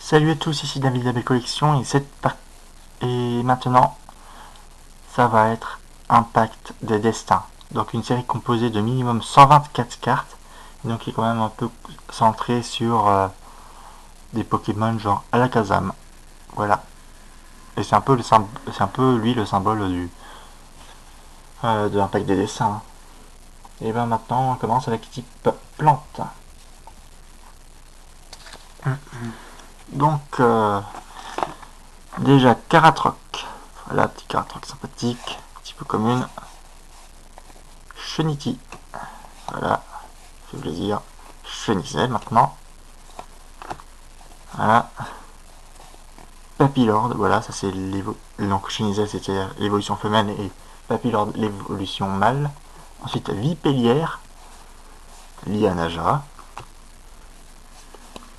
Salut à tous, ici David d'Abbé Collection et maintenant ça va être Impact des Destins. Donc une série composée de minimum 124 cartes, et donc qui est quand même un peu centrée sur des Pokémon genre Alakazam. Voilà. Et c'est un peu lui le symbole de l'Impact des Destins. Et bien maintenant on commence avec type plante. Donc déjà Karatroc. Voilà, petit Karatroc sympathique, un petit peu commune. Cheniti. Voilà, fait plaisir. Chenicel maintenant. Voilà. Papillord, voilà, ça c'est l'évolution. Donc Chenicel c'était l'évolution femelle et Papillord l'évolution mâle. Ensuite Vipellière, Lianaja.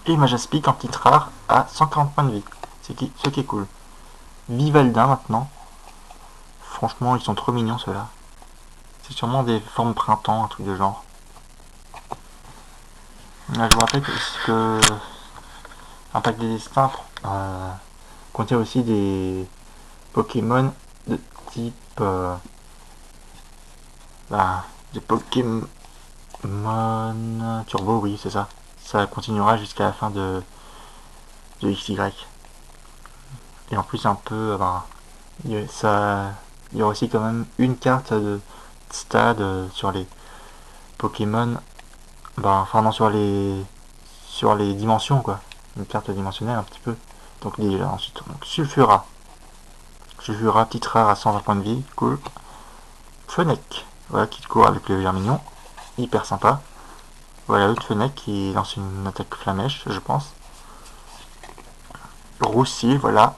Et Majaspic en titre rare à 140 points de vie. Ce qui est cool. Vivaldin maintenant. Franchement, ils sont trop mignons ceux-là. C'est sûrement des formes printemps, un truc de genre. Là, je vous rappelle que Impact des Destins contient aussi des Pokémon de type des Pokémon Turbo, oui, c'est ça. Ça continuera jusqu'à la fin de XY. Et en plus, un peu, il y aura aussi quand même une carte de stade sur les Pokémon, enfin non, sur les dimensions, quoi. Une carte dimensionnelle un petit peu. Donc déjà, ensuite, donc, Sulfura, titre rare à 120 points de vie, cool. Fennec, voilà, qui court avec le vermignon, hyper sympa. Voilà, l'autre Fennec qui lance une attaque flamèche, je pense. Roussi, voilà.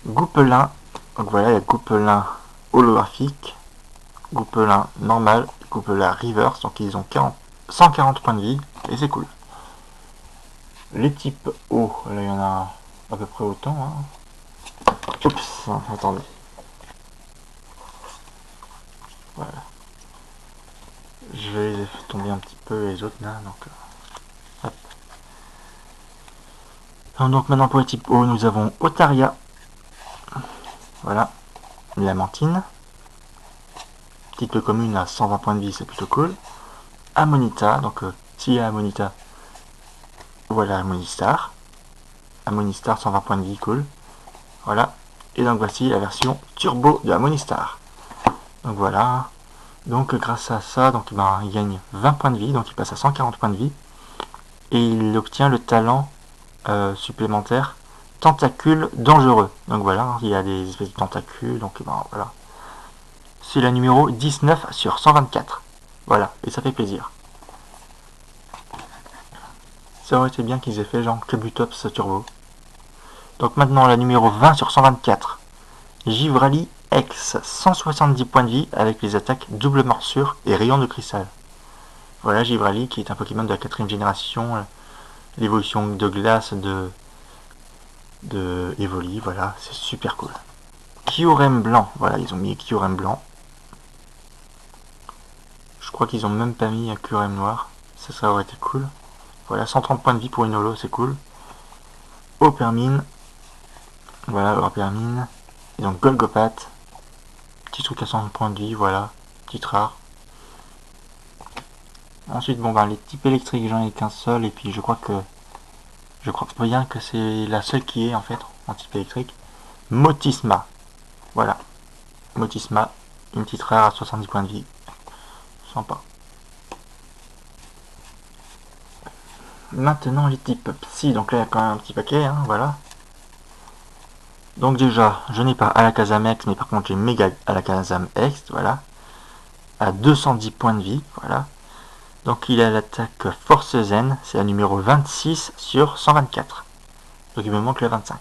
Goupelin, donc voilà, il y a Goupelin holographique, Goupelin normal, Goupelin reverse, donc ils ont 140 points de vie, et c'est cool. Les types eau, là il y en a à peu près autant. Hein. Oups, attendez. Voilà. Je vais les faire tomber un petit peu les autres là, donc hop. Donc maintenant pour les types eau, nous avons Otaria. Voilà. Lamantine. Petite commune à 120 points de vie, c'est plutôt cool. Amonita, donc s'il y a Amonita, voilà Amonistar. Amonistar 120 points de vie, cool. Voilà. Et donc voici la version turbo de Amonistar. Donc voilà. Donc grâce à ça, donc, il gagne 20 points de vie, donc il passe à 140 points de vie. Et il obtient le talent supplémentaire tentacule dangereux. Donc voilà, il y a des espèces de tentacules, donc voilà. C'est la numéro 19 sur 124. Voilà, et ça fait plaisir. Ça aurait été bien qu'ils aient fait genre Kabutops Turbo. Donc maintenant la numéro 20 sur 124. Givrali X, 170 points de vie avec les attaques double morsure et rayon de cristal. Voilà Givrali qui est un Pokémon de la 4ème génération, l'évolution de glace de Evoli, voilà, c'est super cool. Kyurem blanc, voilà, ils ont mis Kyurem blanc. Je crois qu'ils ont même pas mis un Kyurem noir, ça aurait été cool. Voilà, 130 points de vie pour une holo, c'est cool. Opermine, voilà, Opermine. Et donc Golgopat, petit truc à 100 points de vie, voilà, petit rare. Ensuite, les types électriques, j'en ai qu'un seul, et puis je crois bien que c'est la seule qui est en fait en type électrique. Motisma, voilà, Motisma, une petite rare à 70 points de vie, sympa. Maintenant les types psy, donc là il y a quand même un petit paquet, hein, voilà. Donc déjà, je n'ai pas Alakazam X, mais par contre j'ai Mega Alakazam X, voilà, à 210 points de vie, voilà. Donc il a l'attaque Force Zen, c'est la numéro 26 sur 124. Donc il me manque la 25.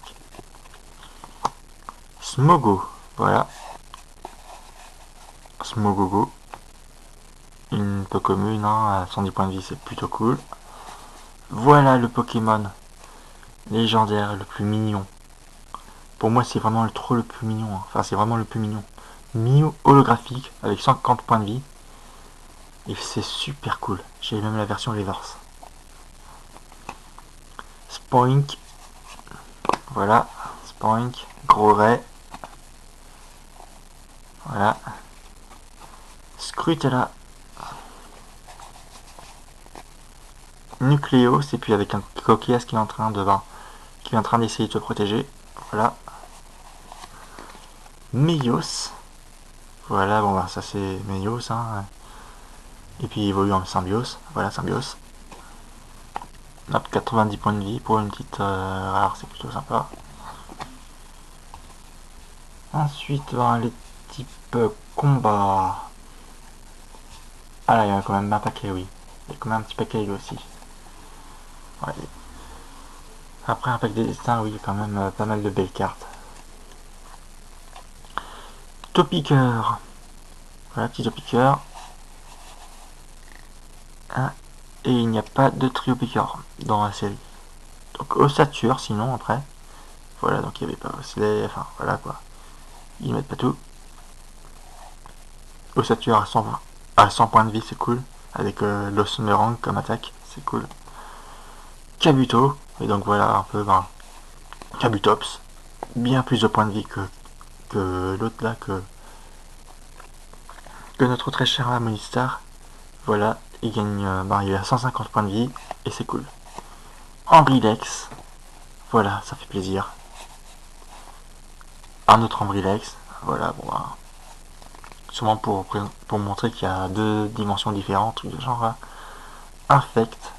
Smogo, voilà. Smogogo. Une peu commune, hein, à 110 points de vie, c'est plutôt cool. Voilà le Pokémon légendaire le plus mignon. Pour moi c'est vraiment le plus mignon, hein. Enfin c'est vraiment le plus mignon. Mew holographique avec 150 points de vie. Et c'est super cool. J'ai même la version reverse. Spoink. Voilà. Spoink. Gros ray. Voilà. Scrutella. Nucléos. Et puis avec un coquillage qui est en train de qui est en train d'essayer de se protéger. Voilà. Meios. Voilà, bon bah ça c'est Meios, hein. Et puis il évolue en Symbiose. Voilà, Symbiose. Hop, 90 points de vie pour une petite rare, c'est plutôt sympa. Ensuite, les types combat. Ah là, il y en a quand même un paquet, oui. Il y a quand même un petit paquet lui aussi. Ouais. Après un pack des destins, oui, il y a quand même pas mal de belles cartes. Topiqueur. Voilà, petit Topiqueur. Ah, et il n'y a pas de trio piqueur dans la série. Donc Ossature sinon après. Voilà, donc il n'y avait pas Osley, enfin voilà quoi. Ils mettent pas tout. Ossature à 100 points de vie, c'est cool. Avec l'Osmerang comme attaque, c'est cool. Kabuto, et donc voilà un peu Kabutops. Bien plus de points de vie que l'autre là, que notre très cher Monistar. Voilà, il gagne il a 150 points de vie et c'est cool. Ambrilex, voilà, ça fait plaisir. Un autre Ambrilex, voilà, bon sûrement pour montrer qu'il y a deux dimensions différentes, de genre Infect.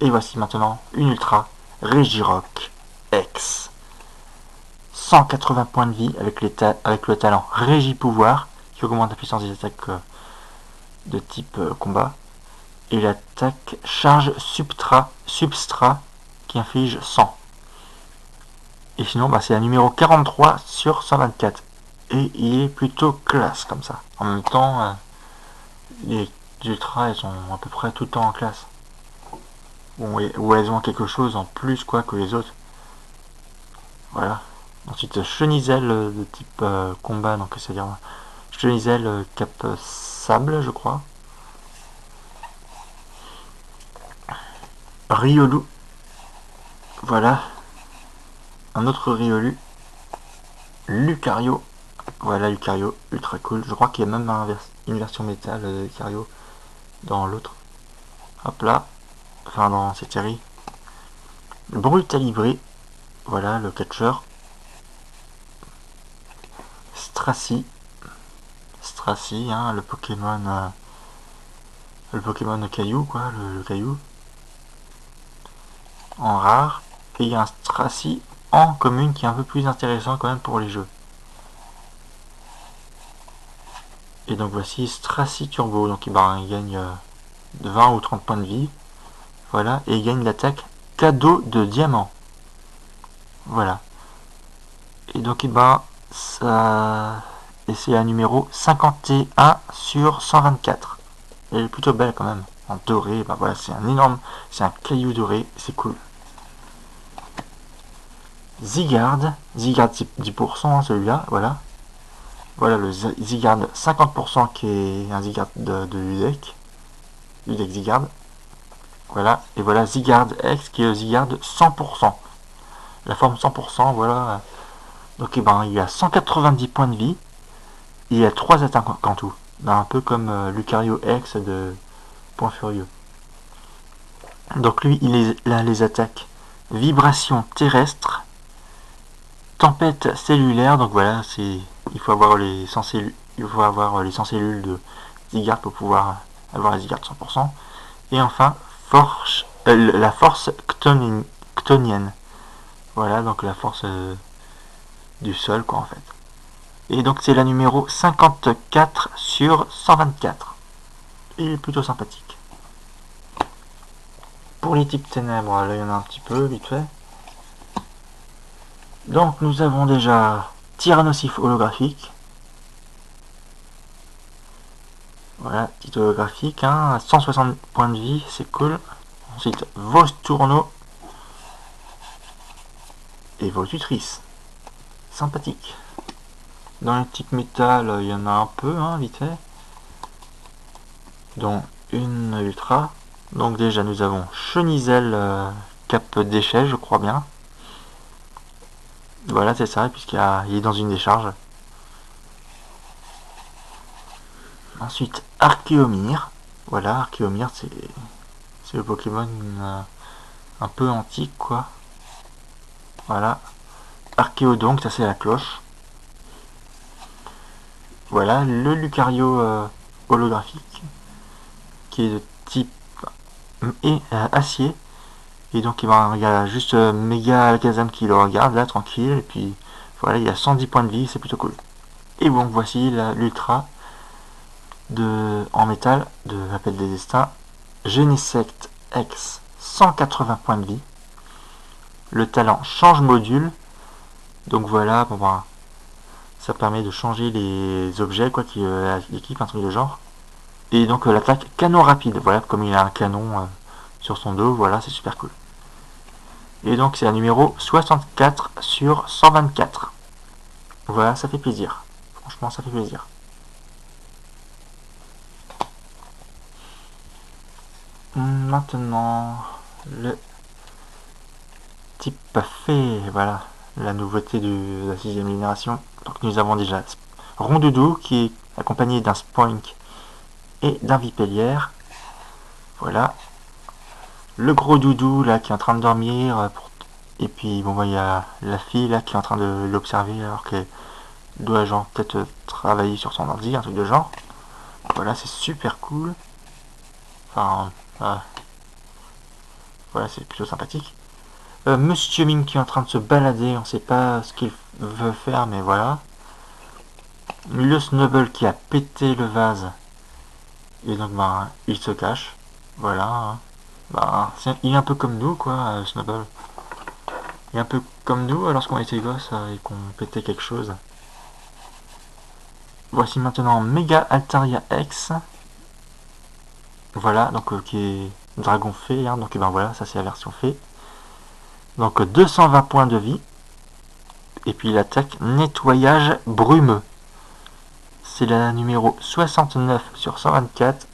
Et voici maintenant une Ultra Regirock X. 180 points de vie avec le talent Régipouvoir qui augmente la puissance des attaques de type combat. Et l'attaque charge substrat qui inflige 100. Et sinon, c'est la numéro 43 sur 124. Et il est plutôt classe comme ça. En même temps, les ultras, elles sont à peu près tout le temps en classe. Bon, ou elles ont quelque chose en plus quoi que les autres. Voilà. Ensuite, Chenizel de type combat, donc c'est-à-dire Chenizel cap sable, je crois. Riolu. Voilà. Un autre Riolu. Lucario. Voilà, Lucario, ultra cool. Je crois qu'il y a même une version métal de Lucario dans l'autre. Hop là. Enfin, dans cette série. Brutalibré. Voilà, le catcheur. Stracy. Stracy, hein, le Pokémon caillou, quoi, le caillou. En rare. Et il y a un Stracy en commune qui est un peu plus intéressant quand même pour les jeux. Et donc voici Stracy Turbo. Donc il gagne de 20 ou 30 points de vie. Voilà. Et il gagne l'attaque cadeau de diamant. Voilà. Et donc ça. Et c'est la numéro 51 sur 124. Elle est plutôt belle quand même. En doré, voilà, c'est un énorme. C'est un caillou doré, c'est cool. Zygarde 10% hein, celui-là, voilà. Voilà le Zygarde 50% qui est un Zygarde de Ludec. Ludec Zygarde. Voilà, et voilà Zygarde X qui est le Zygarde 100%. La forme 100%, voilà. Donc il a 190 points de vie. Il a 3 attaques en tout. Un peu comme Lucario X de Point Furieux. Donc lui, il a les attaques vibration terrestre, tempête cellulaire. Donc voilà, il faut avoir les 100 cellules, de Zygarde pour pouvoir avoir la Zygarde 100%. Et enfin, la force ctonienne. Voilà, donc la force du sol, quoi, en fait. Et donc c'est la numéro 54 sur 124. Il est plutôt sympathique. Pour les types ténèbres, là il y en a un petit peu, vite fait. Donc nous avons déjà Tyrannosif holographique. Voilà, petit holographique, hein, 160 points de vie, c'est cool. Ensuite, Vostourneau et Votutrice. Sympathique. Dans les types métal, il y en a un peu, hein, vite fait. Dont une ultra. Donc déjà nous avons Chenizel cap déchet, je crois bien. Voilà, c'est ça, puisqu'il est dans une décharge. Ensuite, Archéomir. Voilà, Archéomir, c'est le Pokémon un peu antique, quoi. Voilà. Archéodonte, ça c'est la cloche. Voilà, le Lucario holographique, qui est de type acier. Et donc il y a juste Mega Alakazam qui le regarde, là, tranquille. Et puis voilà, il y a 110 points de vie, c'est plutôt cool. Et bon, voici l'Ultra en métal de l'Appel des Destins. Genesect X, 180 points de vie. Le talent change module. Donc voilà, bon ben, ça permet de changer les objets, quoi, qui l'équipe, un truc de genre. Et donc l'attaque canon rapide, voilà, comme il a un canon sur son dos, voilà, c'est super cool. Et donc c'est un numéro 64 sur 124. Voilà, ça fait plaisir. Franchement, ça fait plaisir. Maintenant, le type fée, voilà, la nouveauté de la 6ème génération. Donc nous avons déjà Rondoudou qui est accompagné d'un Spoink et d'un Vipellière. Voilà. Le gros doudou là qui est en train de dormir. Et puis bon, il y a la fille là qui est en train de l'observer alors qu'elle doit genre peut-être travailler sur son ordi, un truc de genre. Voilà, c'est super cool. Enfin, voilà, c'est plutôt sympathique. Monsieur Mime qui est en train de se balader, on sait pas ce qu'il veut faire, mais voilà. Le Snubble qui a pété le vase. Et donc, ben, il se cache. Voilà. Hein. Ben, il est un peu comme nous, quoi, Snubble. Il est un peu comme nous lorsqu'on était gosse et qu'on pétait quelque chose. Voici maintenant Mega Altaria X. Voilà, donc qui est Dragon Fée. Hein, donc, ben voilà, ça c'est la version Fée. Donc 220 points de vie. Et puis l'attaque nettoyage brumeux. C'est la numéro 69 sur 124.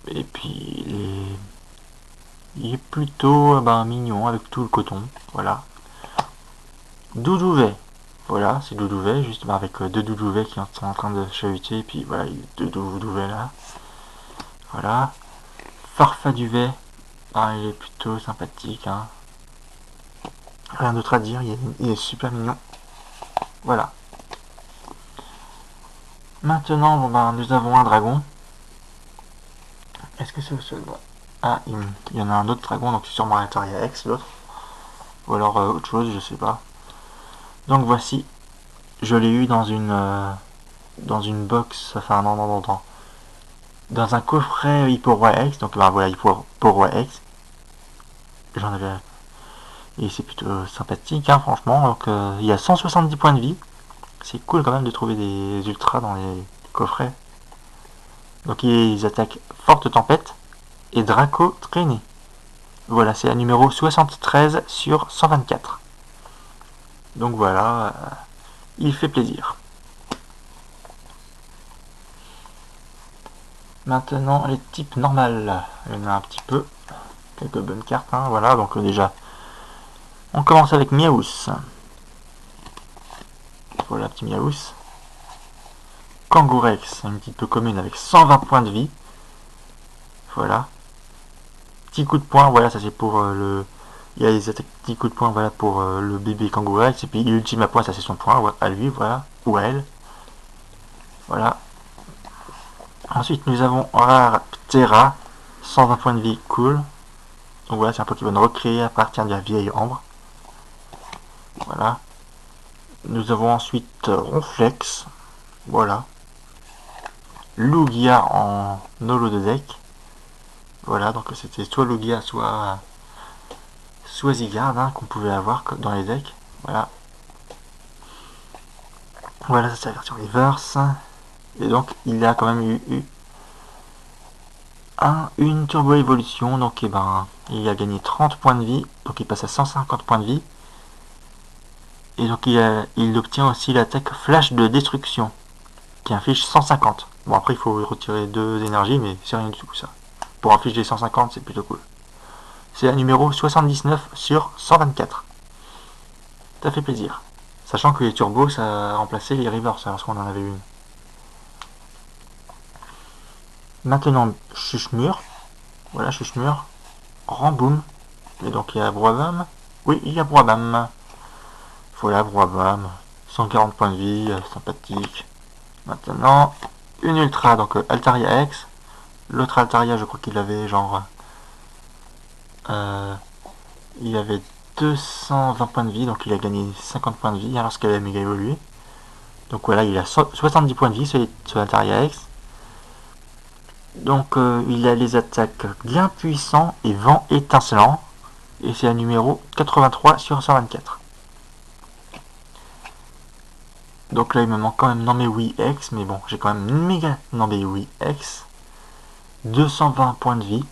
Et puis il est plutôt mignon avec tout le coton. Voilà. Doudouvet. Voilà, c'est Doudouvet, juste avec deux Doudouvet qui sont en train de chahuter. Et puis voilà, il y a deux Doudouvet là. Voilà. Farfaduvet. Il est plutôt sympathique. Hein. Rien d'autre à dire, il est super mignon. Voilà. Maintenant, nous avons un dragon. Est-ce que c'est le seul? Ah, il y en a un autre dragon, donc c'est sûrement Altaria X, l'autre. Ou alors autre chose, je sais pas. Donc voici, je l'ai eu dans une box, enfin non, dans un coffret Hippo-Roi X, donc voilà, Hippo-Roi X. J'en avais... Et c'est plutôt sympathique, hein, franchement. Donc il y a 170 points de vie. C'est cool quand même de trouver des ultras dans les coffrets. Donc ils attaquent Forte Tempête et Draco Traîné. Voilà, c'est la numéro 73 sur 124. Donc voilà, il fait plaisir. Maintenant, les types normales. Il y en a un petit peu. Quelques bonnes cartes, hein, voilà. Donc déjà, on commence avec Miaous. Voilà, petit Miaous. Kangourex, une petite peu commune avec 120 points de vie. Voilà. Petit coup de poing, voilà, ça c'est pour il y a les attaques petits coups de poing, voilà, pour le bébé Kangourex. Et puis l'ultime à poing, ça c'est son point à lui, voilà, ou à elle. Voilà. Ensuite, nous avons Rare Ptera, 120 points de vie, cool. Donc voilà, c'est un Pokémon recréé à partir de la vieille ambre. Voilà. Nous avons ensuite Ronflex. Voilà. Lugia en holo de deck. Voilà, donc c'était soit Lugia, soit Zygarde hein, qu'on pouvait avoir dans les decks. Voilà. Voilà, ça c'est la version reverse. Et donc il a quand même eu une turbo évolution. Donc il a gagné 30 points de vie. Donc il passe à 150 points de vie. Et donc il obtient aussi l'attaque flash de destruction qui inflige 150. Bon après il faut retirer 2 énergies mais c'est rien du tout ça. Pour infliger 150 c'est plutôt cool. C'est un numéro 79 sur 124. Ça fait plaisir. Sachant que les turbos, ça a remplacé les reverse lorsqu'on en avait une. Maintenant, Chuchemur. Voilà, Chuchemur. Ramboum. Et donc il y a Broabam. Oui, il y a Broabam. Voilà, Broabam. 140 points de vie, sympathique. Maintenant, une ultra, donc Altaria X. L'autre Altaria, je crois qu'il avait genre... il avait 220 points de vie, donc il a gagné 50 points de vie alors qu'elle a méga évolué. Donc voilà, il a 70 points de vie, ce Altaria X. Donc il a les attaques bien puissants et vent étincelant. Et c'est un numéro 83 sur 124. Donc là il me manque quand même Nambi X, mais bon, j'ai quand même méga Nambi X. 220 points de vie,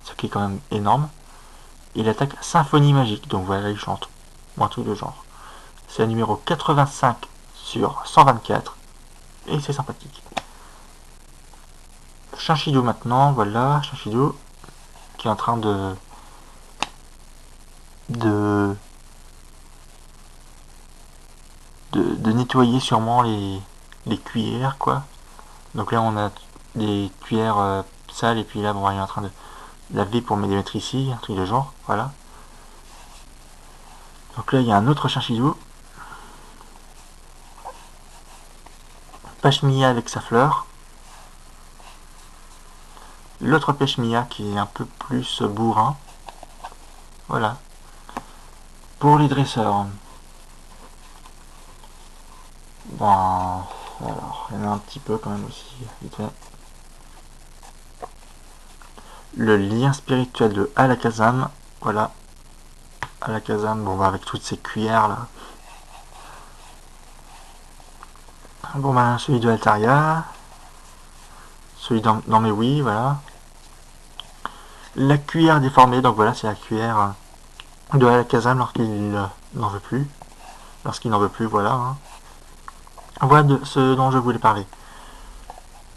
ce qui est quand même énorme. Il attaque Symphonie Magique, donc voilà, il chante. Ou un truc de genre. C'est un numéro 85 sur 124. Et c'est sympathique. Chinchidou maintenant, voilà, Chinchidou qui est en train de nettoyer sûrement les cuillères, quoi. Donc là on a des cuillères sales, et puis là bon, il est en train de laver pour me les mettre ici, un truc de genre, voilà. Donc là il y a un autre Chinchidou. Pashmia avec sa fleur. L'autre Pashmia qui est un peu plus bourrin. Voilà. Pour les dresseurs. Bon, alors, il y en a un petit peu quand même aussi. Vite fait. Le lien spirituel de Alakazam. Voilà. Alakazam, bon, avec toutes ces cuillères là. Bon, ben, celui de Altaria. Celui dans mes oui, voilà. La cuillère déformée, donc voilà, c'est la cuillère de Alakazam lorsqu'il n'en veut plus. Lorsqu'il n'en veut plus, voilà. Hein. Voilà de ce dont je voulais parler.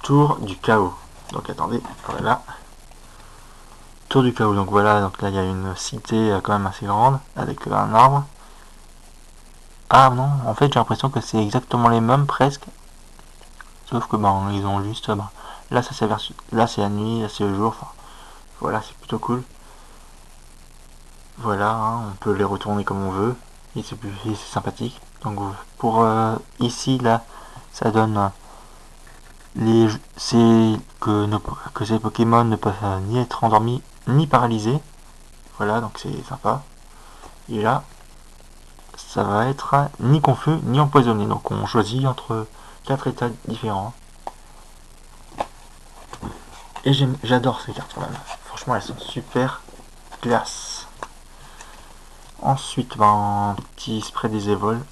Tour du chaos. Donc attendez, voilà. Tour du chaos, donc voilà, donc là il y a une cité quand même assez grande, avec un arbre. Ah non, en fait j'ai l'impression que c'est exactement les mêmes presque. Sauf que bon, ils ont juste... là ça s'averse, là c'est la nuit, là c'est le jour, enfin, voilà, c'est plutôt cool. Voilà, hein, on peut les retourner comme on veut, et c'est sympathique. Donc pour ici, là, ça donne que ces Pokémon ne peuvent ni être endormis ni paralysés. Voilà, donc c'est sympa. Et là, ça va être ni confus ni empoisonné. Donc on choisit entre 4 états différents. Et j'adore ces cartes là. Franchement, elles sont super classe. Ensuite, un petit spray des évols.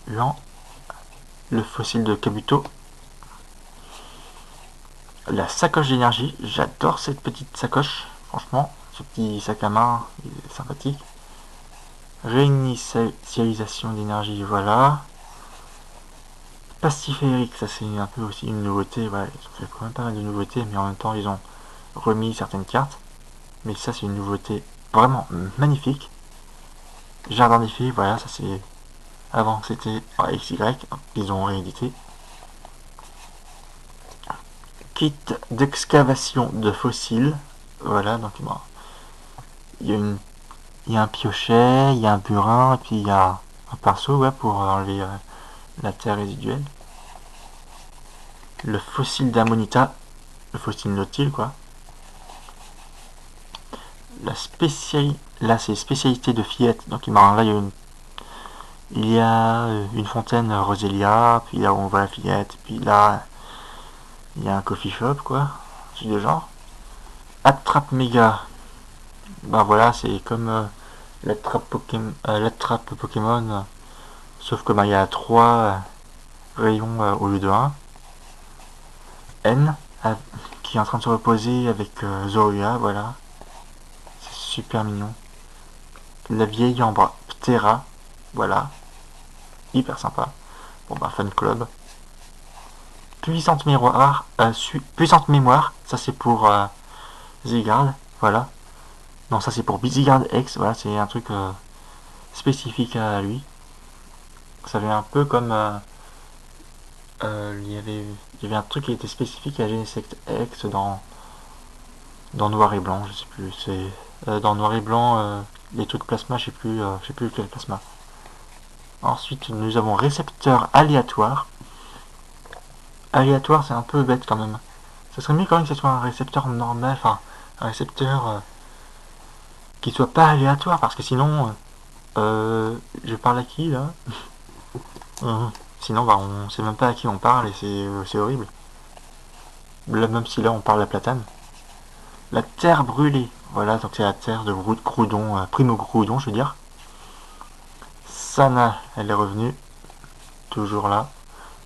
Lent. Le fossile de Kabuto. La sacoche d'énergie. J'adore cette petite sacoche. Franchement, ce petit sac à main, il est sympathique. Réinitialisation d'énergie, voilà. Pastiférique, ça c'est un peu aussi une nouveauté. Voilà, ils ont fait quand même pas mal de nouveautés, mais en même temps ils ont remis certaines cartes. Mais ça c'est une nouveauté vraiment magnifique. Jardin des filles, voilà, ça c'est... Avant c'était XY, ils ont réédité. Kit d'excavation de fossiles, voilà, donc bon, il y a un piochet, il y a un burin, et puis il y a un pinceau, ouais, pour enlever la terre résiduelle. Le fossile d'Amonita, le fossile nautile, quoi. Là c'est spécialité de fillette, donc là il y a une fontaine Roselia, puis là on voit la fillette, puis là il y a un coffee shop, quoi, c'est de genre. Attrape méga, ben voilà, c'est comme l'attrape Pokémon, sauf que il y a 3 rayons au lieu de 1. N, qui est en train de se reposer avec Zorua, voilà, c'est super mignon. La vieille Ambra Ptera, voilà, hyper sympa. Bon fan club. Puissante mémoire, ça c'est pour Zygarde, voilà. Non, ça c'est pour Bizigard X, voilà, c'est un truc spécifique à lui. Ça fait un peu comme... il y avait un truc qui était spécifique à Genesect X dans Noir et Blanc, je sais plus. C'est dans Noir et Blanc, les trucs plasma, je sais plus quel plasma. Ensuite, nous avons récepteur aléatoire. Aléatoire, c'est un peu bête quand même. Ça serait mieux quand même que ce soit un récepteur normal, enfin, un récepteur qui soit pas aléatoire, parce que sinon, je parle à qui là? Sinon, bah, on sait même pas à qui on parle et c'est horrible. Là, même si là on parle à Platane. La terre brûlée, voilà, donc c'est la terre de Groudon, Primo Groudon, je veux dire. Sana, elle est revenue, toujours là.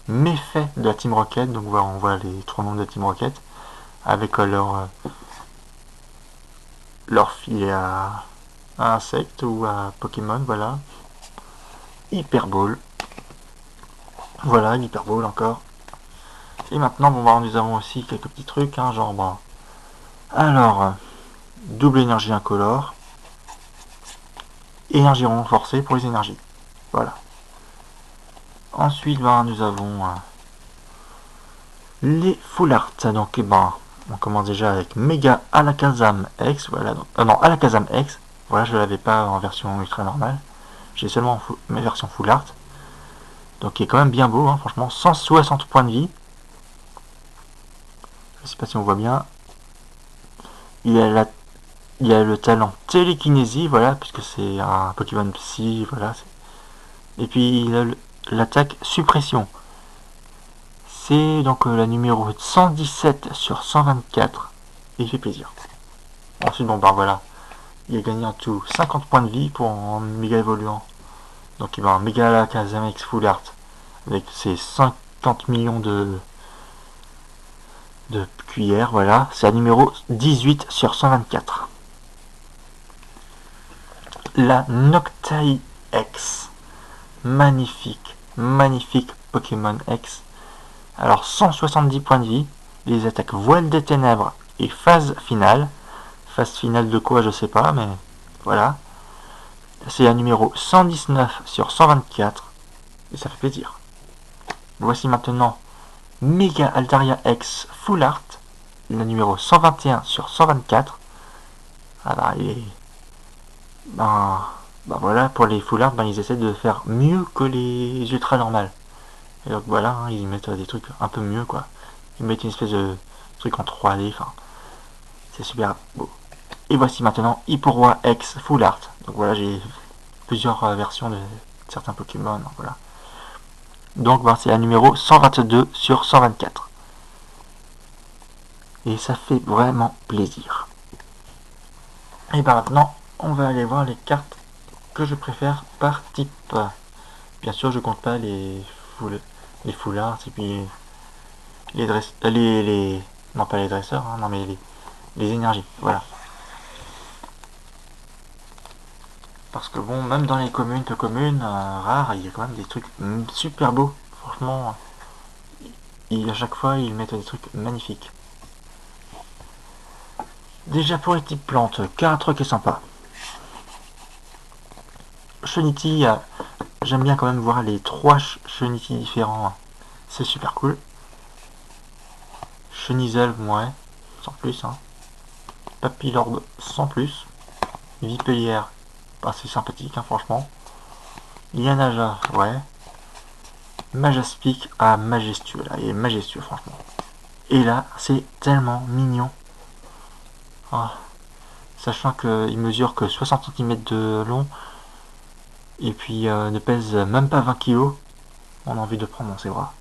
Méfait de la Team Rocket, donc voilà, on voit les trois membres de la Team Rocket, avec leur filet à insectes ou à Pokémon, voilà. Hyper Ball, voilà, Hyper Ball encore. Et maintenant, bon, bah, nous avons aussi quelques petits trucs, hein, genre, bon. Alors, double énergie incolore, énergie renforcée pour les énergies, voilà. Ensuite, ben, nous avons les full art. Donc, ben, on commence déjà avec Mega Alakazam X. Voilà, donc, non, Alakazam X. Voilà, je ne l'avais pas en version ultra normale. J'ai seulement mes versions full art. Donc, il est quand même bien beau, hein, franchement. 160 points de vie. Je ne sais pas si on voit bien. Il a le talent télékinésie, voilà, puisque c'est un Pokémon Psy, voilà. Et puis, il a l'attaque suppression. C'est donc la numéro 117 sur 124. Et il fait plaisir. Ensuite, bon, bah voilà. Il a gagné en tout 50 points de vie pour en méga évoluant. Donc il va en méga Alakazam X Full Art avec ses 50 millions de cuillères. Voilà. C'est la numéro 18 sur 124. La Noctai X. Magnifique. Magnifique Pokémon X. Alors 170 points de vie. Les attaques voile des ténèbres et phase finale. Phase finale de quoi je sais pas, mais voilà. C'est la numéro 119 sur 124 et ça fait plaisir. Voici maintenant Mega Altaria X Full Art, la numéro 121 sur 124. Ah bah, bah voilà, pour les Full Art, ben, ils essaient de faire mieux que les ultra normales. Et donc voilà, hein, ils mettent des trucs un peu mieux quoi. Ils mettent une espèce de truc en 3D, enfin, c'est super beau. Et voici maintenant Hipporoi X Full Art. Donc voilà, j'ai plusieurs versions de certains Pokémon, voilà. Donc ben, c'est la numéro 122 sur 124. Et ça fait vraiment plaisir. Et ben maintenant, on va aller voir les cartes que je préfère par type. Bien sûr, je compte pas les foulards et puis non pas les dresseurs, hein, non mais les énergies, voilà. Parce que bon, même dans les communes, peu communes, rares, il y a quand même des trucs super beaux. Franchement, à chaque fois, ils mettent des trucs magnifiques. Déjà pour les types plantes, car un truc est sympa. Chenity, j'aime bien quand même voir les trois Chenity différents. C'est super cool. Chenizel, ouais, sans plus. Hein. Papillorbe, sans plus. Vipellière, bah, c'est sympathique, hein, franchement. Lianaja, ouais. Majaspic, ah, majestueux, là, il est majestueux, franchement. Et là, c'est tellement mignon. Oh. Sachant qu'il mesure que 60 cm de long, et puis ne pèse même pas 20 kg, on a envie de prendre dans ses bras.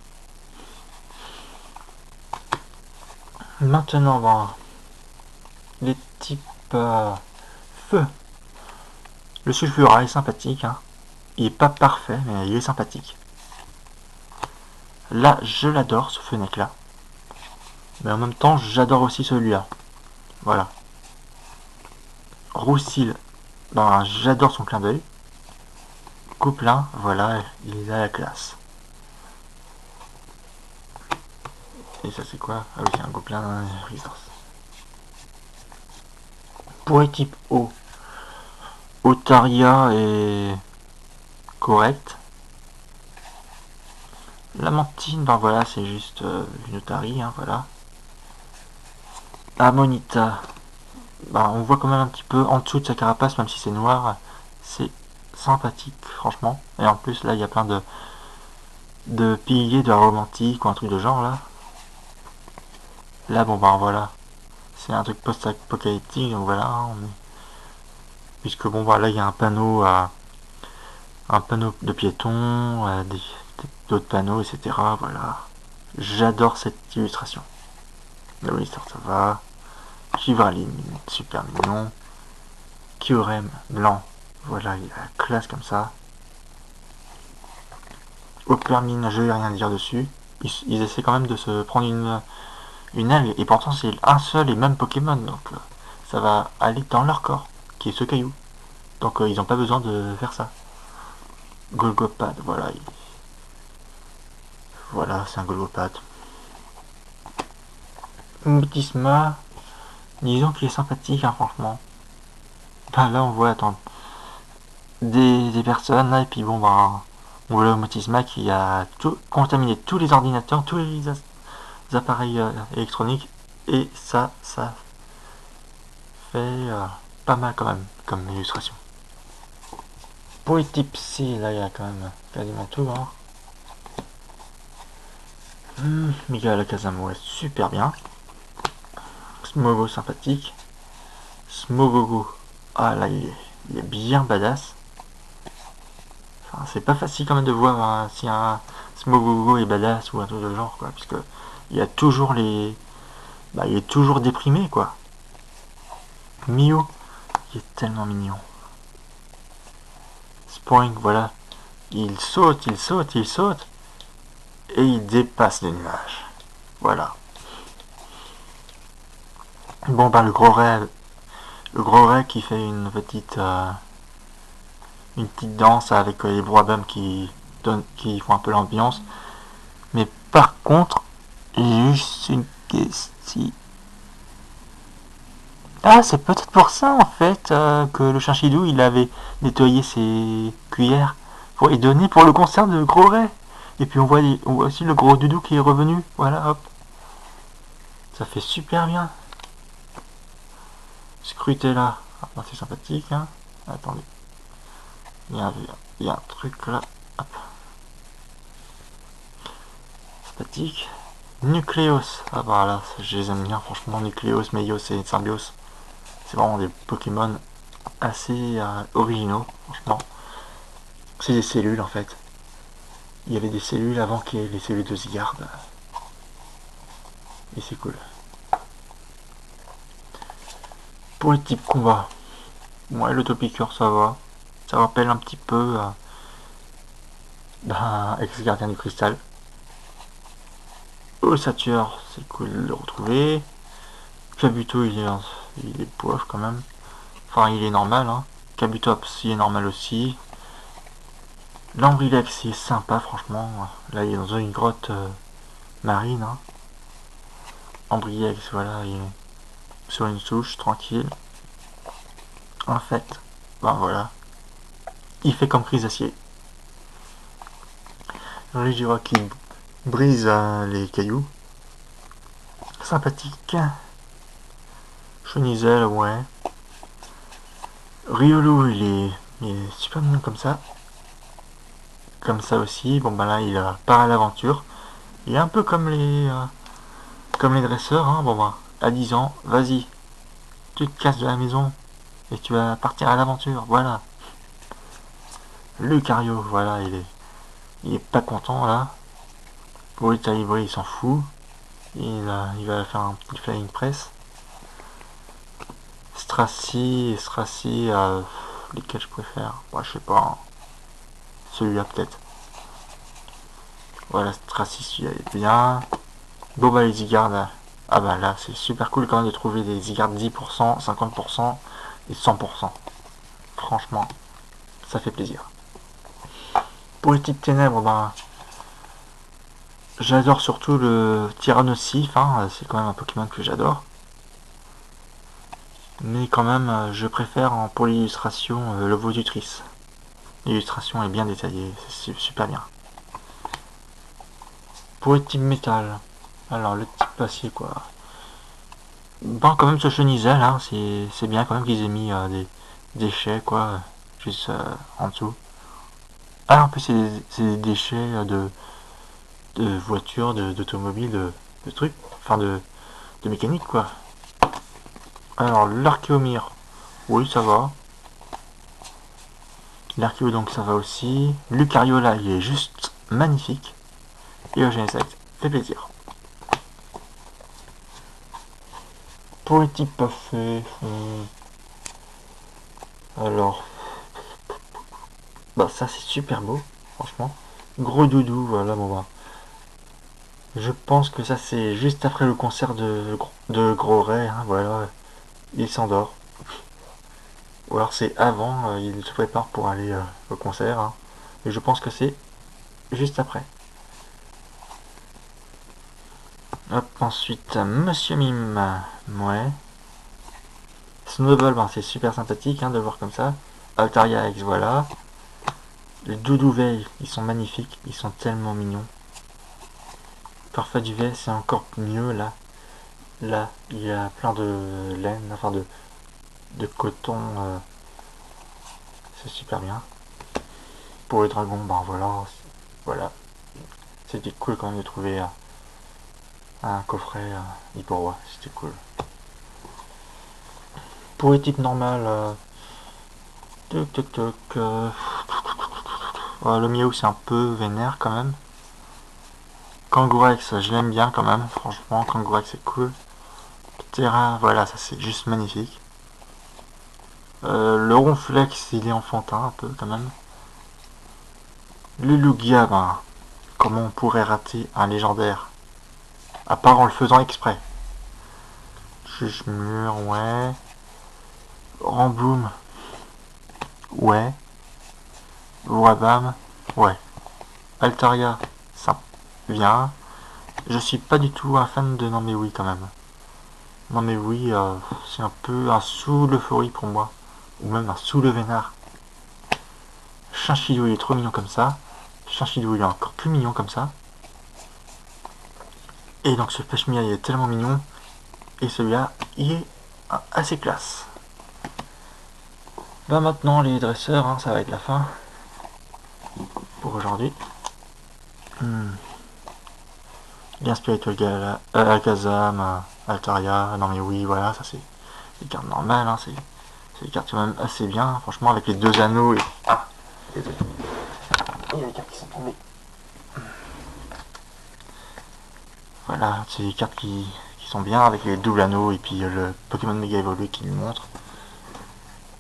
Maintenant, bon, les types feu. Le sulfura est sympathique, hein. Il est pas parfait, mais il est sympathique. Là, je l'adore, ce fenêtre là. Mais en même temps, j'adore aussi celui-là. Voilà. Roussil, ben, j'adore son clin d'œil. Couplin, voilà, il a la classe. Et ça c'est quoi? Ah oui, c'est un gobelin résistance. Pour les types O, Otaria est correct. Lamantine, ben voilà, c'est juste une otarie, hein, voilà. Amonita, ben on voit quand même un petit peu en dessous de sa carapace, même si c'est noir, c'est sympathique, franchement. Et en plus, là, il y a plein de piliers de la romantique ou un truc de genre, là. Là, bon, ben voilà, c'est un truc post-apocalyptique, donc voilà, hein, puisque bon, ben là, il y a un panneau de piétons, d'autres panneaux, etc. Voilà. J'adore cette illustration. La Winster, ça va. Givralin, super mignon. Kyurem, blanc. Voilà, il a la classe comme ça. Opermine, je vais rien dire dessus. Ils essaient quand même de se prendre une algue, et pourtant c'est un seul et même Pokémon, donc ça va aller dans leur corps, qui est ce caillou. Donc ils n'ont pas besoin de faire ça. Golgopad, voilà. Voilà, c'est un Golgopad. Mutisma, disons qu'il est sympathique, hein, franchement. Ben, là, on voit, attends, des personnes, là, et puis bon, ben, on voit le Mutisma qui a contaminé tous les ordinateurs, tous les appareils électroniques, et ça fait pas mal quand même, comme illustration. Pour les types C, là, il y a quand même quasiment tout, hein. Miguel Kazamo est super bien. Smogo sympathique. Smogogo, ah là, il est bien badass. Enfin, c'est pas facile quand même de voir si un Smogogo est badass ou un truc de genre, quoi, puisque il y a toujours il est toujours déprimé, quoi. Mio, il est tellement mignon. Spoink, voilà, il saute, il saute, il saute, et il dépasse les nuages. Voilà. Bon, ben le gros ray qui fait une petite danse avec les Broadum qui font un peu l'ambiance. Mais par contre, juste une question. Ah, c'est peut-être pour ça en fait que le Chinchidou il avait nettoyé ses cuillères pour les donner pour le concert de Gros Ray. Et puis on voit aussi le gros Doudou qui est revenu. Voilà, hop. Ça fait super bien. Scrutella. Ah, c'est sympathique, hein. Attendez. Il y a un truc là. Hop. Sympathique. Nucléos. Ah bah là, je les aime bien, franchement. Nucléos, Meios et Symbios. C'est vraiment des Pokémon assez originaux, franchement. C'est des cellules en fait. Il y avait des cellules avant qu'il y ait les cellules de Zygarde. Et c'est cool. Pour les types combat, ouais, l'autopiqueur ça va. Ça rappelle un petit peu Ex-Gardien du Cristal. Ossature, c'est cool de le retrouver. Kabuto, il est poif quand même. Enfin, il est normal, hein. Kabutops, il est normal aussi. Lambrilex, il est sympa, franchement. Là, il est dans une grotte marine, hein. Ambrilex, voilà, il est sur une souche, tranquille. En fait, ben voilà. Il fait comme Chrysacier. Regirock qui brise les cailloux. Sympathique. Chenizel, ouais. Riolu, il est super mignon comme ça. Comme ça aussi. Bon, ben là, il part à l'aventure. Il est un peu comme les dresseurs, hein. Bon, ben, à 10 ans, vas-y. Tu te casses de la maison. Et tu vas partir à l'aventure. Voilà. Lucario, voilà, il est pas content là. Pour le Talibri, il s'en fout. Il va faire un petit flying press. Stracy, lesquels je préfère. Bah, je sais pas, hein. Celui-là peut-être. Voilà, Stracy, celui-là est bien. Bon bah les Zygarde, ah bah là c'est super cool quand même de trouver des Zygarde 10%, 50% et 100%. Franchement, ça fait plaisir. Pour les types ténèbres, ben j'adore surtout le Tyrannosif, hein, c'est quand même un Pokémon que j'adore. Mais quand même, je préfère pour l'illustration le Vodutrice. L'illustration est bien détaillée, c'est super bien. Pour le type métal, alors le type acier quoi. Bon, quand même ce chenisel, hein, c'est bien quand même qu'ils aient mis des déchets quoi, juste en dessous. Ah, en plus c'est des déchets de voitures, d'automobiles, de trucs, enfin de mécanique quoi. Alors l'archéomire, oui ça va. L'archéo donc ça va aussi. Lucariola il est juste magnifique. Et le Genesect fait plaisir. Pour les types pas faits, alors, bah ça c'est super beau, franchement. Gros doudou, voilà bon bah. Je pense que ça c'est juste après le concert de Gros Ray, hein, voilà. Il s'endort. Ou alors c'est avant, il se prépare pour aller au concert. Hein. Et je pense que c'est juste après. Hop, ensuite, Monsieur Mime. Ouais. Snowball, ben, c'est super sympathique hein, de le voir comme ça. Altaria X, voilà. Les Doudou Veil, ils sont magnifiques, ils sont tellement mignons. Parfait Duvet, c'est encore mieux là. Là, il y a plein de laine, enfin de coton. C'est super bien. Pour les dragons, ben voilà. Voilà. C'était cool quand même de trouver un coffret Hyporoi, c'était cool. Pour les types normales, toc toc toc. Le Miaou c'est un peu vénère quand même. Kangourex, je l'aime bien quand même, franchement, Kangourex c'est cool. Terrain, voilà, ça c'est juste magnifique. Le Ronflex, il est enfantin un peu quand même. Le Lugia, ben, comment on pourrait rater un légendaire à part en le faisant exprès. Chuchemur, ouais. Rambloom, ouais. Wabam, ouais. Altaria, ça vient. Je suis pas du tout un fan de Non mais oui quand même. Non mais oui, c'est un peu un sous-l'euphorie pour moi. Ou même un sous-le-vénard. Chinchillou il est trop mignon comme ça. Chinchillou il est encore plus mignon comme ça. Et donc ce Peshmia il est tellement mignon. Et celui-là il est assez classe. Bah maintenant les dresseurs, hein, ça va être la fin pour aujourd'hui. Bien Spiritual Alakazam, Altaria, non mais oui voilà, ça c'est des cartes normales, hein, c'est des cartes quand même assez bien, franchement avec les deux anneaux et. Ah, désolé. Il y a des cartes qui sont tombées. Voilà, c'est des cartes qui sont bien avec les doubles anneaux et puis le Pokémon Mega évolué qui lui montre.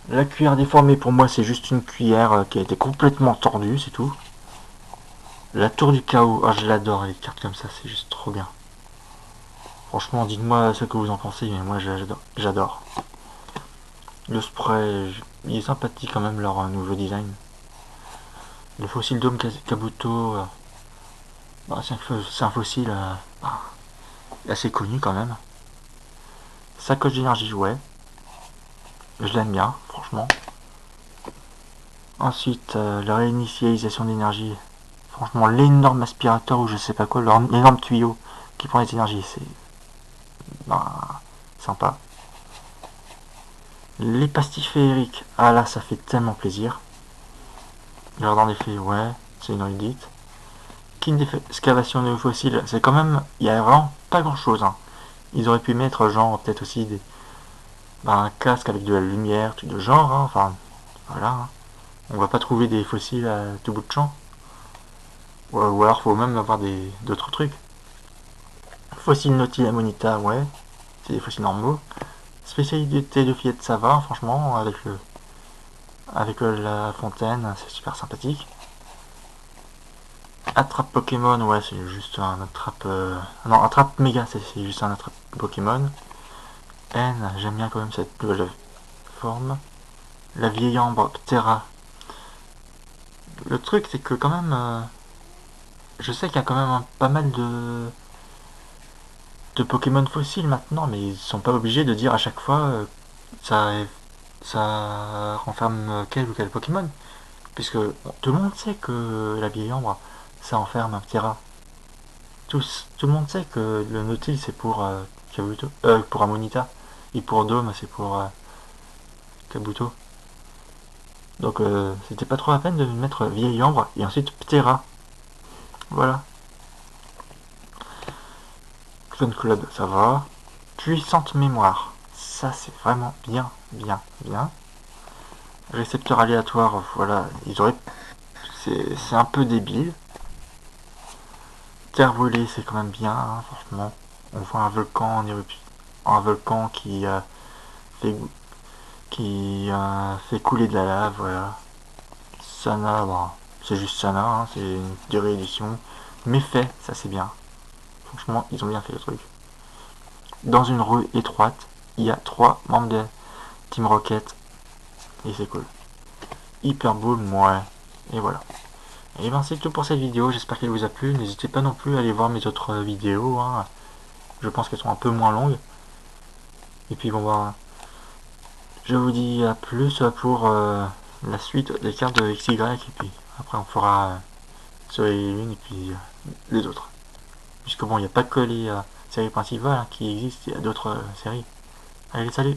La cuillère déformée pour moi c'est juste une cuillère qui a été complètement tordue, c'est tout. La tour du chaos, oh, je l'adore les cartes comme ça, c'est juste trop bien. Franchement dites-moi ce que vous en pensez, mais moi j'adore. Le spray, il est sympathique quand même leur nouveau design. Le fossile Dome Kabuto, bah, c'est un fossile bah, assez connu quand même. Sacoche d'énergie, ouais. Je l'aime bien, franchement. Ensuite, la réinitialisation d'énergie. Franchement, l'énorme aspirateur ou je sais pas quoi, l'énorme tuyau qui prend les énergies, c'est bah, sympa. Les pastilles féeriques, ah là, ça fait tellement plaisir. Jardin d'effet, ouais, c'est une redite. King d'excavation néofossile, c'est quand même, il y a vraiment pas grand chose. Hein. Ils auraient pu mettre genre peut-être aussi un casque avec de la lumière, tout de genre, hein. Enfin voilà. Hein. On va pas trouver des fossiles à tout bout de champ. Ou alors faut même avoir d'autres trucs. Fossiles Nautil Amonita, ouais, c'est des fossiles normaux. Spécialité de fillette, ça va, franchement, avec la fontaine, c'est super sympathique. Attrape Pokémon, ouais, c'est juste un attrape. Non, attrape méga, c'est juste un attrape Pokémon. N, j'aime bien quand même cette nouvelle forme. La vieille ambre Ptera. Le truc, c'est que quand même. Je sais qu'il y a quand même pas mal de Pokémon fossiles maintenant, mais ils sont pas obligés de dire à chaque fois ça, ça renferme quel ou quel Pokémon. Puisque bon, tout le monde sait que la vieille ombre, ça enferme un petit rat. Tout le monde sait que le Nautil c'est pour Kabuto, pour Amonita, et pour Dome c'est pour Kabuto. Donc c'était pas trop la peine de mettre vieille ombre et ensuite Ptera. Voilà. Fun Club, ça va. Puissante mémoire, ça c'est vraiment bien, bien, bien. Récepteur aléatoire, voilà, ils auraient. C'est un peu débile. Terre brûlée, c'est quand même bien, hein, franchement. On voit un volcan en éruption. Un volcan fait, fait couler de la lave, voilà. Sana, bon, c'est juste Sana, hein, c'est une de réédition. Méfait, ça c'est bien. Franchement, ils ont bien fait le truc. Dans une rue étroite, il y a 3 membres de Team Rocket. Et c'est cool. Hyper Ball, ouais. Et voilà. Et ben c'est tout pour cette vidéo, j'espère qu'elle vous a plu. N'hésitez pas non plus à aller voir mes autres vidéos, hein. Je pense qu'elles sont un peu moins longues. Et puis bon bah, je vous dis à plus pour la suite des cartes de XY. Et puis après on fera sur les lunes et puis les autres. Puisque bon, il n'y a pas que les séries principales hein, qui existent, il y a d'autres séries. Allez, salut!